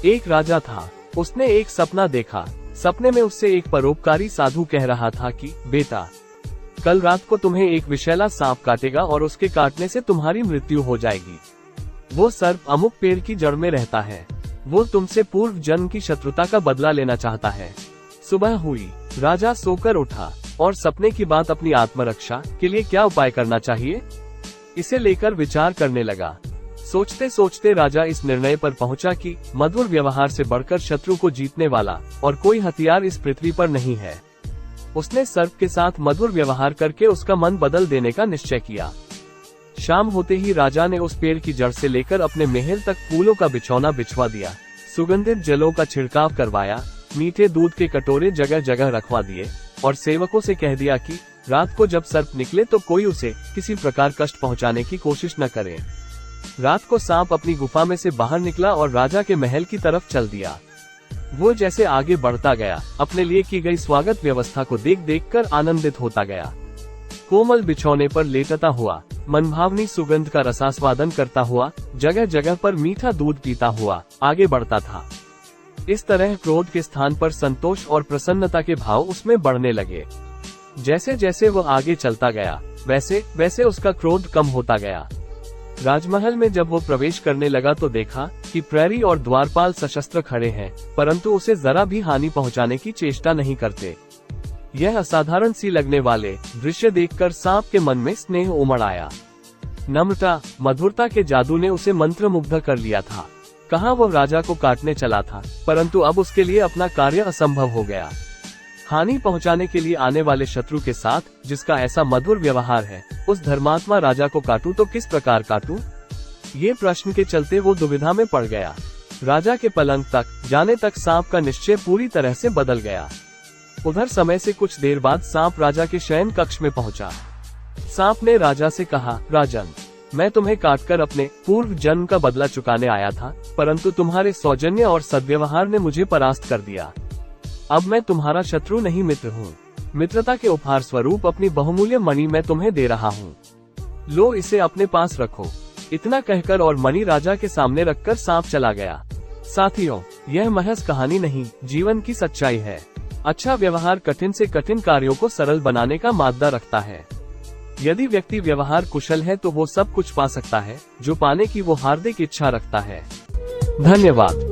एक राजा था। उसने एक सपना देखा। सपने में उससे एक परोपकारी साधु कह रहा था कि बेटा, कल रात को तुम्हें एक विषैला सांप काटेगा और उसके काटने से तुम्हारी मृत्यु हो जाएगी। वो सर्प अमुक पेड़ की जड़ में रहता है। वो तुमसे पूर्व जन्म की शत्रुता का बदला लेना चाहता है। सुबह हुई, राजा सोकर उठा और सपने की बात अपनी आत्मरक्षा के लिए क्या उपाय करना चाहिए, इसे लेकर विचार करने लगा। सोचते सोचते राजा इस निर्णय पर पहुंचा कि मधुर व्यवहार से बढ़कर शत्रु को जीतने वाला और कोई हथियार इस पृथ्वी पर नहीं है। उसने सर्प के साथ मधुर व्यवहार करके उसका मन बदल देने का निश्चय किया। शाम होते ही राजा ने उस पेड़ की जड़ से लेकर अपने महल तक फूलों का बिछौना बिछवा दिया, सुगंधित जलों का छिड़काव करवाया, मीठे दूध के कटोरे जगह जगह रखवा दिए और सेवकों से कह दिया कि रात को जब सर्प निकले तो कोई उसे किसी प्रकार कष्ट पहुंचाने की कोशिश न करे। रात को सांप अपनी गुफा में से बाहर निकला और राजा के महल की तरफ चल दिया। वो जैसे आगे बढ़ता गया, अपने लिए की गई स्वागत व्यवस्था को देख देख कर आनंदित होता गया। कोमल बिछौने पर लेटता हुआ, मनभावनी सुगंध का रसास्वादन करता हुआ, जगह जगह पर मीठा दूध पीता हुआ आगे बढ़ता था। इस तरह क्रोध के स्थान पर संतोष और प्रसन्नता के भाव उसमें बढ़ने लगे। जैसे जैसे वह आगे चलता गया, वैसे वैसे उसका क्रोध कम होता गया। राजमहल में जब वो प्रवेश करने लगा तो देखा कि प्रहरी और द्वारपाल सशस्त्र खड़े हैं, परंतु उसे जरा भी हानि पहुंचाने की चेष्टा नहीं करते। यह असाधारण सी लगने वाले दृश्य देखकर सांप के मन में स्नेह उमड़ आया। नम्रता, मधुरता के जादू ने उसे मंत्रमुग्ध कर लिया था। कहाँ वो राजा को काटने चला था, परंतु अब उसके लिए अपना कार्य असंभव हो गया। हानि पहुंचाने के लिए आने वाले शत्रु के साथ जिसका ऐसा मधुर व्यवहार है, उस धर्मात्मा राजा को काटूं तो किस प्रकार काटूं? ये प्रश्न के चलते वो दुविधा में पड़ गया। राजा के पलंग तक जाने तक सांप का निश्चय पूरी तरह से बदल गया। उधर समय से कुछ देर बाद सांप राजा के शयन कक्ष में पहुंचा। सांप ने राजा से कहा, राजन, मैं तुम्हें काटकर अपने पूर्व जन्म का बदला चुकाने आया था, परंतु तुम्हारे सौजन्य और सद्व्यवहार ने मुझे परास्त कर दिया। अब मैं तुम्हारा शत्रु नहीं मित्र हूँ। मित्रता के उपहार स्वरूप अपनी बहुमूल्य मणि मैं तुम्हें दे रहा हूँ। लो, इसे अपने पास रखो। इतना कहकर और मणि राजा के सामने रखकर सांप चला गया। साथियों, यह महज कहानी नहीं, जीवन की सच्चाई है। अच्छा व्यवहार कठिन से कठिन कार्यों को सरल बनाने का मादा रखता है। यदि व्यक्ति व्यवहार कुशल है तो वो सब कुछ पा सकता है जो पाने की वो हार्दिक इच्छा रखता है। धन्यवाद।